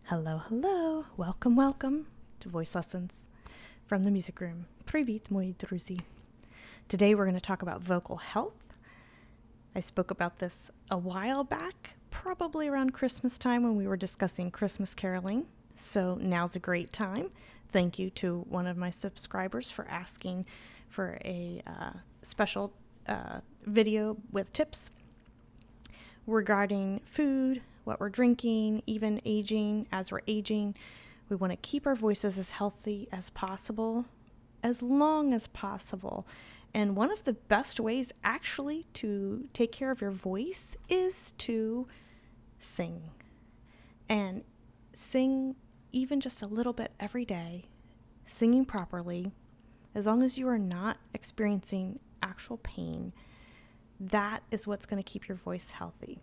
Hello, hello. Welcome, welcome to Voice Lessons from the Music Room. Привіт, мої друзі. Today we're going to talk about vocal health. I spoke about this a while back, probably around Christmas time when we were discussing Christmas caroling. So now's a great time. Thank you to one of my subscribers for asking for a special video with tips regarding food, what we're drinking, even aging. As we're aging, we want to keep our voices as healthy as possible, as long as possible. And one of the best ways actually to take care of your voice is to sing. And sing even just a little bit every day, singing properly, as long as you are not experiencing actual pain. That is what's going to keep your voice healthy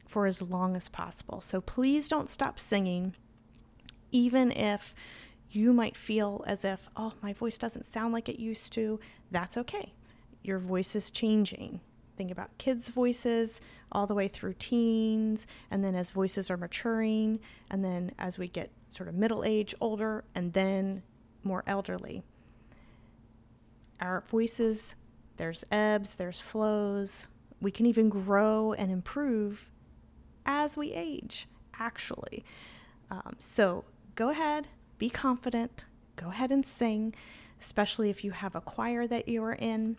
for as long as possible. So please don't stop singing, even if you might feel as if, oh, my voice doesn't sound like it used to. That's okay. Your voice is changing. Think about kids' voices all the way through teens, and then as voices are maturing, and then as we get sort of middle age, older, and then more elderly. Our voices, there's ebbs, there's flows. We can even grow and improve as we age, actually. So go ahead, be confident, go ahead and sing, especially if you have a choir that you are in,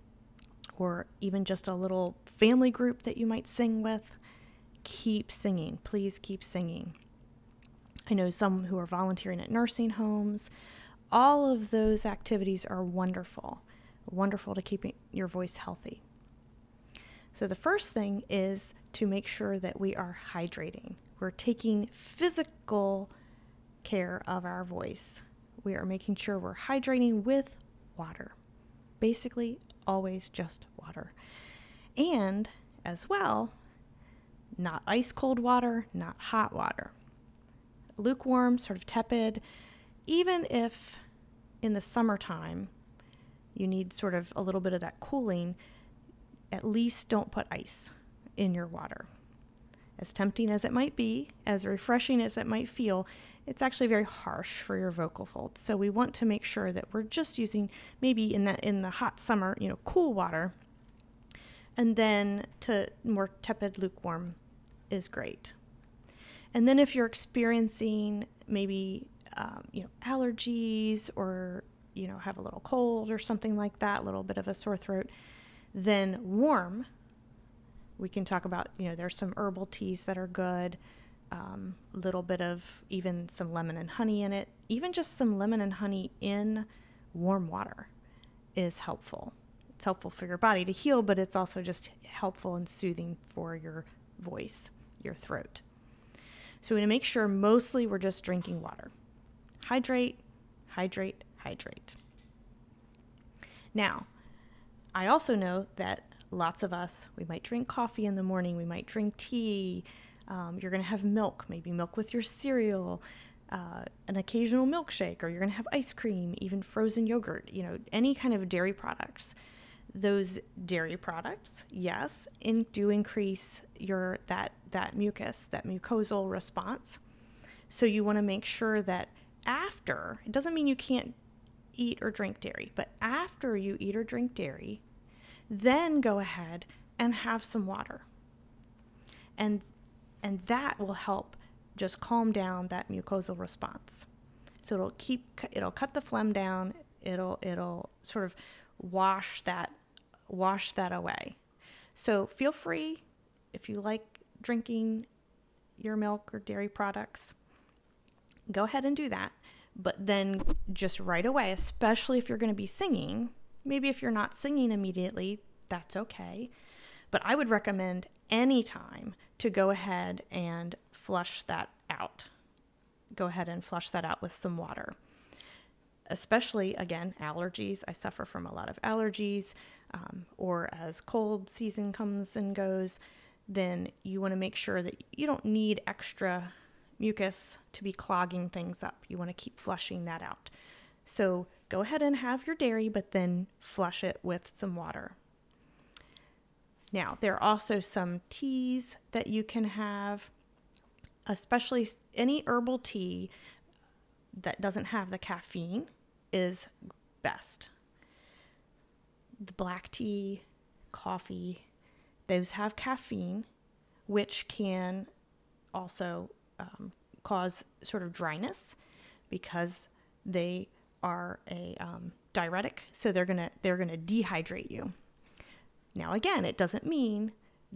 or even just a little family group that you might sing with. Keep singing. Please keep singing. I know some who are volunteering at nursing homes. All of those activities are wonderful to keep your voice healthy. So the first thing is to make sure that we are hydrating. We're taking physical care of our voice. We are making sure we're hydrating with water. Basically, always just water. And as well, not ice cold water, not hot water. Lukewarm, sort of tepid. Even if in the summertime you need sort of a little bit of that cooling, at least don't put ice in your water. As tempting as it might be, as refreshing as it might feel, it's actually very harsh for your vocal folds. So we want to make sure that we're just using maybe in the hot summer, cool water, and then to more tepid, lukewarm is great. And then if you're experiencing maybe allergies or have a little cold or something like that, a little bit of a sore throat, then warm. We can talk about, there's some herbal teas that are good, little bit of even some lemon and honey in it. Even just some lemon and honey in warm water is helpful. It's helpful for your body to heal, but it's also just helpful and soothing for your voice, your throat. So we're going to make sure mostly we're just drinking water. Hydrate, hydrate, hydrate. Now, I also know that lots of us, we might drink coffee in the morning, we might drink tea, you're going to have milk, maybe milk with your cereal, an occasional milkshake, or you're going to have ice cream, even frozen yogurt, any kind of dairy products. Those dairy products, yes, do increase that mucus, that mucosal response. So you want to make sure that after, it doesn't mean you can't eat or drink dairy, but after you eat or drink dairy, then go ahead and have some water. And that will help just calm down that mucosal response. So it'll cut the phlegm down. It'll sort of wash that away. So feel free, if you like drinking your milk or dairy products, go ahead and do that. But then just right away, especially if you're going to be singing, maybe if you're not singing immediately, that's okay. But I would recommend any time to go ahead and flush that out. Go ahead and flush that out with some water. Especially, again, allergies. I suffer from a lot of allergies. Or as cold season comes and goes, then you want to make sure that you don't need extra mucus to be clogging things up. You want to keep flushing that out. So go ahead and have your dairy, but then flush it with some water. Now, there are also some teas that you can have especially any herbal tea that doesn't have the caffeine is best. The black tea, coffee, those have caffeine, which can also cause sort of dryness because they are a diuretic, so they're gonna dehydrate you. Now again, it doesn't mean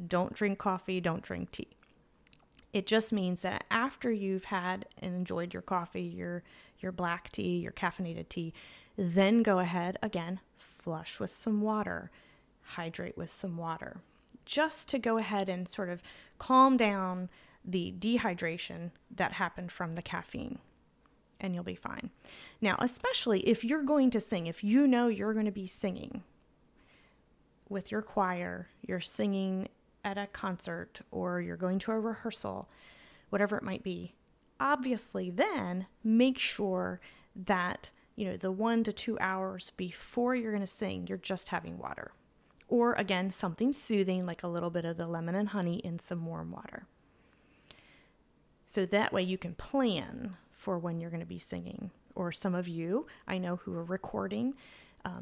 don't drink coffee, don't drink tea. It just means that after you've had and enjoyed your coffee, your black tea, your caffeinated tea, then go ahead again, flush with some water, hydrate with some water, just to go ahead and sort of calm down the dehydration that happened from the caffeine, and you'll be fine. Now, especially if you're going to sing, if you know you're going to be singing with your choir, you're singing at a concert, or you're going to a rehearsal, whatever it might be, obviously then make sure that, the 1 to 2 hours before you're going to sing, you're just having water. Or again, something soothing like a little bit of the lemon and honey in some warm water. So that way you can plan for when you're going to be singing. Or some of you, I know, who are recording,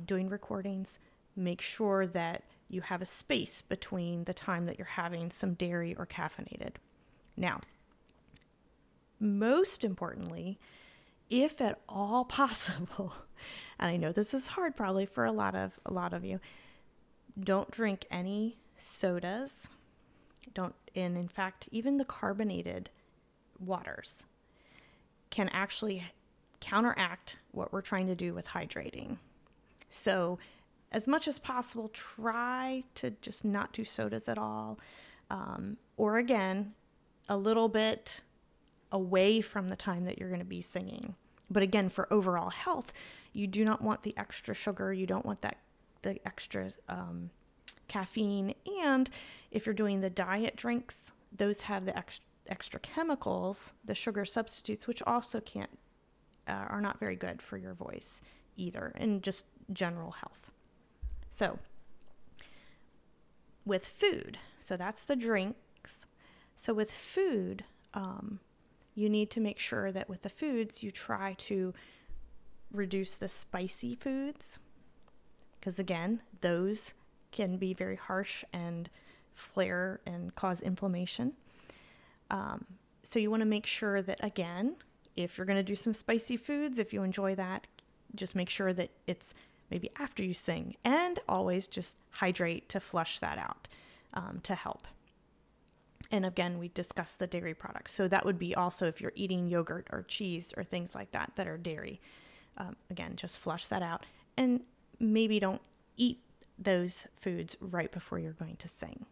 doing recordings, make sure that you have a space between the time that you're having some dairy or caffeinated. Now, most importantly, if at all possible, and I know this is hard probably for a lot of you, don't drink any sodas. And in fact, even the carbonated waters can actually counteract what we're trying to do with hydrating. So as much as possible, try to just not do sodas at all. Or again, a little bit away from the time that you're going to be singing. But again, for overall health, you do not want the extra sugar. You don't want the extra caffeine. And if you're doing the diet drinks, those have the extra chemicals, the sugar substitutes, which also are not very good for your voice either, and just general health. So with food, so that's the drinks. So with food, you need to make sure that with the foods, you try to reduce the spicy foods, because again, those can be very harsh and flare and cause inflammation. So you want to make sure that, again, if you're going to do some spicy foods, if you enjoy that, just make sure that it's maybe after you sing, and always just hydrate to flush that out to help. And again, we discussed the dairy products. So that would be also if you're eating yogurt or cheese or things like that that are dairy. Again, just flush that out, and maybe don't eat those foods right before you're going to sing.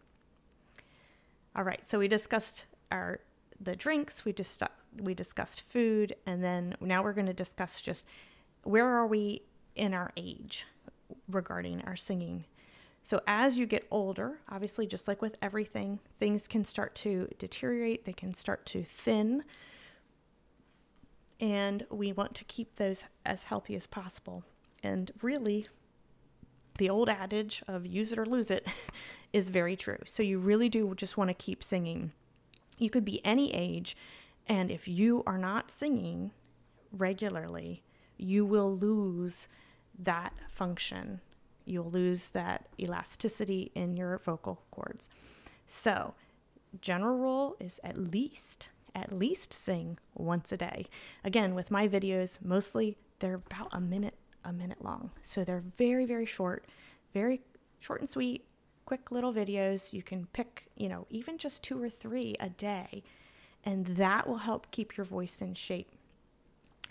All right, so we discussed the drinks, we discussed food, and then now we're going to discuss just where are we in our age regarding our singing. So as you get older, obviously, just like with everything, things can start to deteriorate, they can start to thin, and we want to keep those as healthy as possible. And really, the old adage of use it or lose it is very true. So you really do just want to keep singing. You could be any age, and if you are not singing regularly, you will lose that function. You'll lose that elasticity in your vocal cords. So general rule is at least sing once a day. Again, with my videos, mostly they're about a minute long. So they're very, very short and sweet, quick little videos. You can pick, even just 2 or 3 a day, and that will help keep your voice in shape.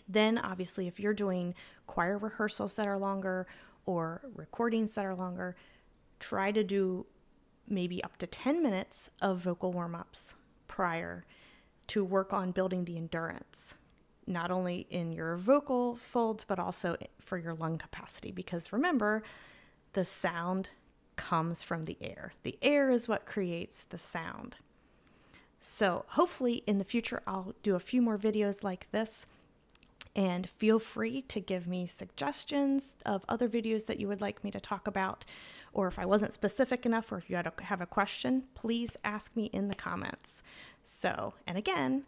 Then obviously, if you're doing choir rehearsals that are longer or recordings that are longer, try to do maybe up to 10 minutes of vocal warm-ups prior to work on building the endurance, not only in your vocal folds, but also for your lung capacity. Because remember, the sound comes from the air. The air is what creates the sound. So hopefully in the future, I'll do a few more videos like this. And feel free to give me suggestions of other videos that you would like me to talk about. Or if I wasn't specific enough, or if you have a question, please ask me in the comments. So, and again,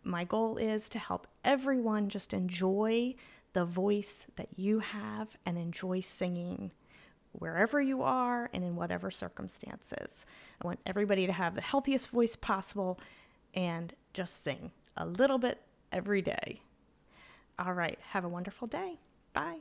My goal is to help everyone just enjoy the voice that you have and enjoy singing wherever you are and in whatever circumstances. I want everybody to have the healthiest voice possible and just sing a little bit every day. All right, have a wonderful day. Bye.